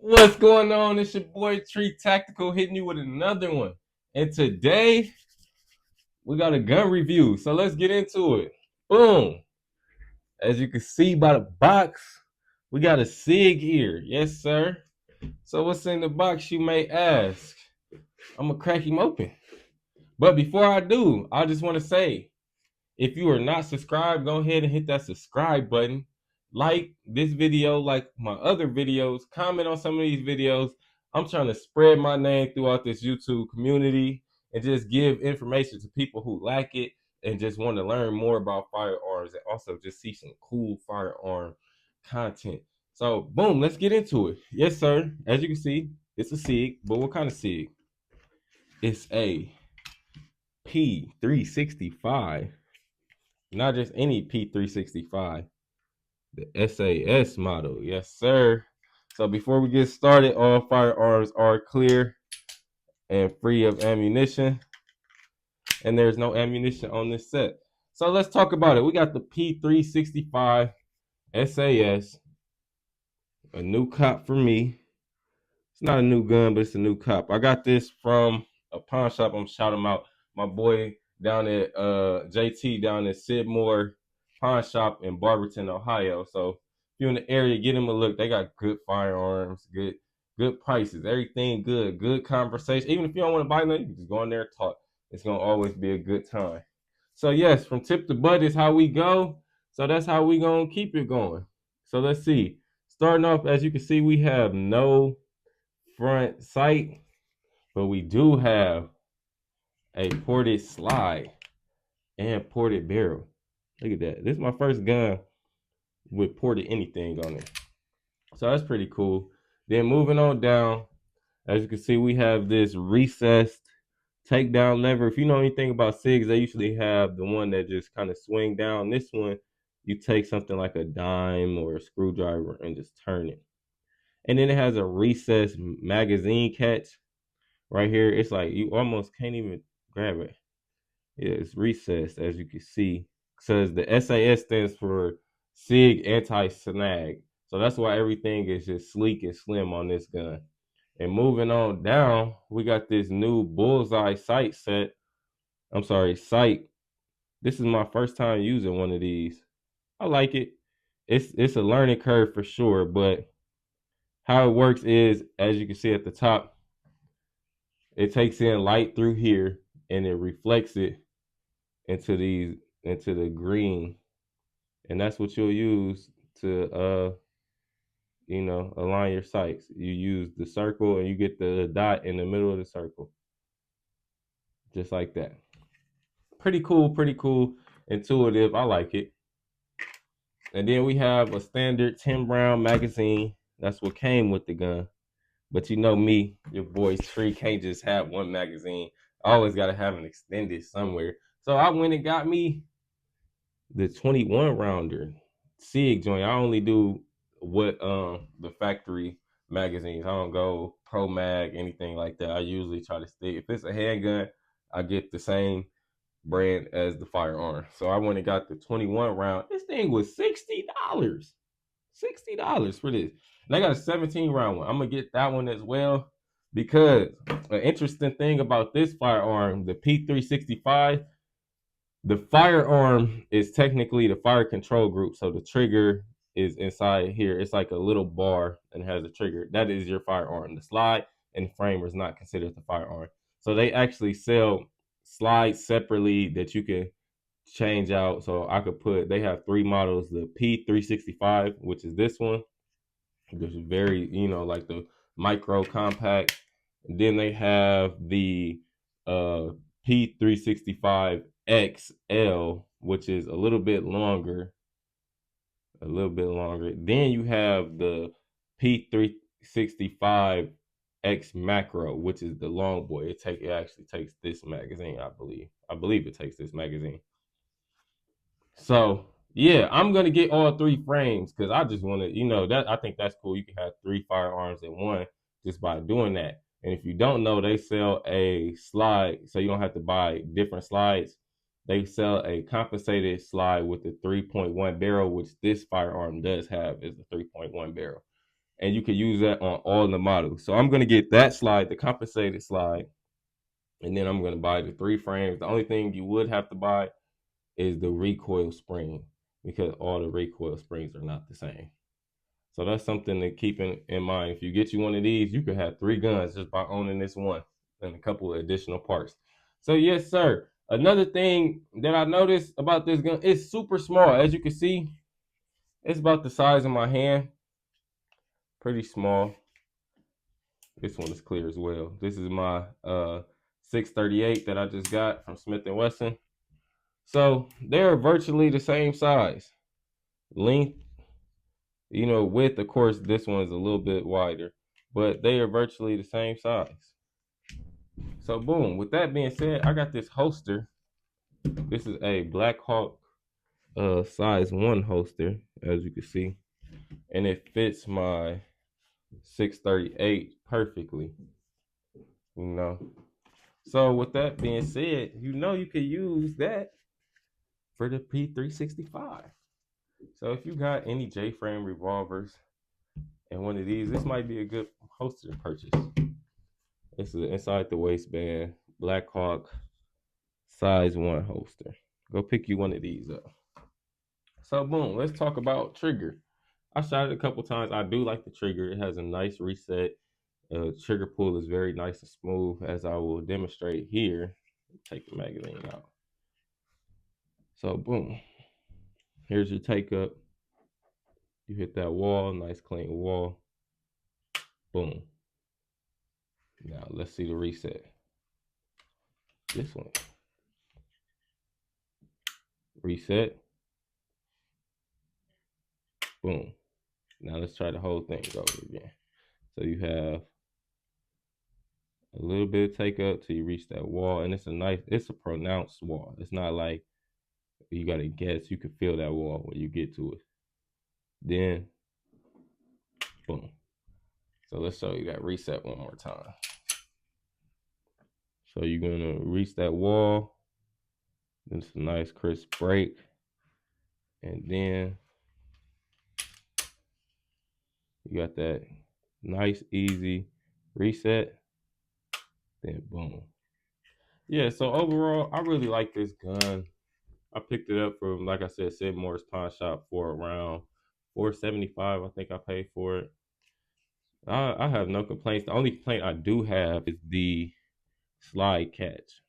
What's going on? It's your boy Treetactical hitting you with another one. And today we got a gun review. So let's get into it. Boom. As you can see by the box, we got a SIG here. Yes, sir. So what's in the box, you may ask? I'm gonna crack him open. But before I do, I just want to say, if you are not subscribed, go ahead and hit that subscribe button. Like this video, like my other videos, comment on some of these videos. I'm trying to spread my name throughout this YouTube community and just give information to people who like it and just want to learn more about firearms and also just see some cool firearm content. So, boom, let's get into it. Yes, sir. As you can see, it's a SIG, but what kind of SIG? It's a P365. Not just any P365, the SAS model. Yes, sir. So before we get started, all firearms are clear and free of ammunition, and there's no ammunition on this set. So let's talk about it. We got the P365 SAS, a new cop for me. It's not a new gun, but it's a new cop. I got this from a pawn shop. I'm shouting out my boy down at JT down at Sidmore Pawn Shop in Barberton, Ohio. So if you're in the area, get them a look. They got good firearms, good prices, everything good, good conversation. Even if you don't want to buy nothing, you can just go in there and talk. It's gonna always be a good time. So yes, from tip to butt is how we go. So that's how we gonna keep it going. So let's see. Starting off, as you can see, we have no front sight, but we do have a ported slide and ported barrel. Look at that. This is my first gun with ported anything on it. So that's pretty cool. Then moving on down, as you can see, we have this recessed takedown lever. If you know anything about SIGs, they usually have the one that just kind of swing down. This one, you take something like a dime or a screwdriver and just turn it. And then it has a recessed magazine catch right here. It's like you almost can't even grab it. Yeah, it's recessed, as you can see. Says the SAS stands for SIG anti-snag. So that's why everything is just sleek and slim on this gun. And moving on down, we got this new bullseye sight set. I'm sorry, sight. This is my first time using one of these. I like it. It's a learning curve for sure, but how it works is, as you can see at the top, it takes in light through here and it reflects it into the green, and that's what you'll use to align your sights. You use the circle and you get the dot in the middle of the circle, just like that. Pretty cool, intuitive. I like it. And then we have a standard 10 round magazine. That's what came with the gun. But you know me, your boy's free, can't just have one magazine. I always got to have an extended somewhere. So I went and got me the 21 rounder SIG joint. I only do what the factory magazines. I don't go Pro Mag, anything like that. I usually try to stick. If it's a handgun, I get the same brand as the firearm. So I went and got the 21 round. This thing was $60. $60 for this. And I got a 17 round one. I'm gonna get that one as well because an interesting thing about this firearm, the P365, the firearm is technically the fire control group. So the trigger is inside here. It's like a little bar and has a trigger. That is your firearm. The slide and frame is not considered the firearm. So they actually sell slides separately that you can change out. So I could put, they have three models, the P365, which is this one. This is very, like the micro compact. And then they have the P365 XL, which is a little bit longer. Then you have the P365 X Macro, which is the long boy. It actually takes this magazine, I believe. I believe it takes this magazine. So yeah, I'm gonna get all three frames because I just want to, that I think that's cool. You can have three firearms in one just by doing that. And if you don't know, they sell a slide, so you don't have to buy different slides. They sell a compensated slide with the 3.1 barrel, which this firearm does have, is a 3.1 barrel. and you can use that on all the models. So I'm gonna get that slide, the compensated slide, and then I'm gonna buy the 3 frames. The only thing you would have to buy is the recoil spring, because all the recoil springs are not the same. So that's something to keep in mind. If you get you one of these, you could have 3 guns just by owning this one and a couple of additional parts. So yes, sir. Another thing that I noticed about this gun, it's super small. As you can see, it's about the size of my hand. Pretty small. This one is clear as well. This is my 638 that I just got from Smith & Wesson. So they're virtually the same size. Length, width, of course, this one is a little bit wider, but they are virtually the same size. So boom, with that being said, I got this holster. This is a Black Hawk size 1 holster, as you can see, and it fits my 638 perfectly. So with that being said, you can use that for the P365. So if you got any J-frame revolvers and one of these, this might be a good holster to purchase. This is inside the waistband Black Hawk size 1 holster. Go pick you one of these up. So boom, let's talk about trigger. I shot it a couple times. I do like the trigger. It has a nice reset. Trigger pull is very nice and smooth, as I will demonstrate here. Take the magazine out. So boom, here's your take up. You hit that wall, nice clean wall. Boom. Now let's see the reset. This one. Reset. Boom. Now let's try the whole thing over again. So you have a little bit of take up till you reach that wall, and it's a pronounced wall. It's not like you gotta guess. You can feel that wall when you get to it. Then, boom. So let's show you that reset one more time. So you're gonna reach that wall. Then it's a nice crisp break, and then you got that nice easy reset. Then boom. Yeah. So overall, I really like this gun. I picked it up from, like I said, Sid Moore's Pawn Shop for around $475. I think I paid for it. I have no complaints. The only complaint I do have is the slide catch.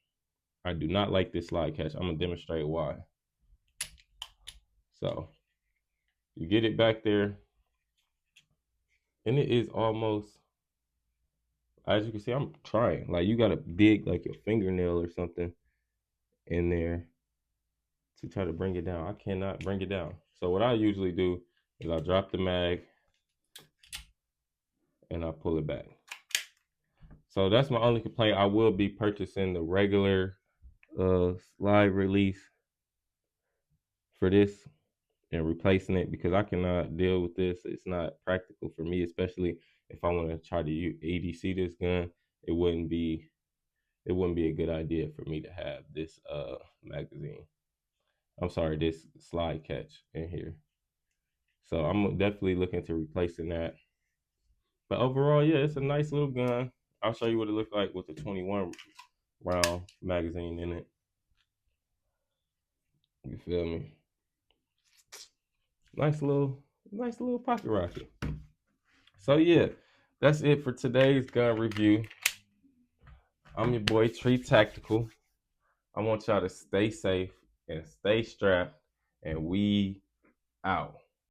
I do not like this slide catch. I'm gonna demonstrate why. So you get it back there, and it is almost, as you can see, I'm trying. Like, you gotta dig like your fingernail or something in there to try to bring it down. I cannot bring it down. So what I usually do is I drop the mag and I pull it back. So that's my only complaint. I will be purchasing the regular slide release for this and replacing it, because I cannot deal with this. It's not practical for me, especially if I want to try to EDC this gun. It wouldn't be a good idea for me to have this magazine. I'm sorry, this slide catch in here. So I'm definitely looking to replacing that. But overall, yeah, it's a nice little gun. I'll show you what it looked like with the 21 round magazine in it. You feel me? Nice little pocket rocket. So yeah, that's it for today's gun review. I'm your boy Treetactical. I want y'all to stay safe and stay strapped, and we out.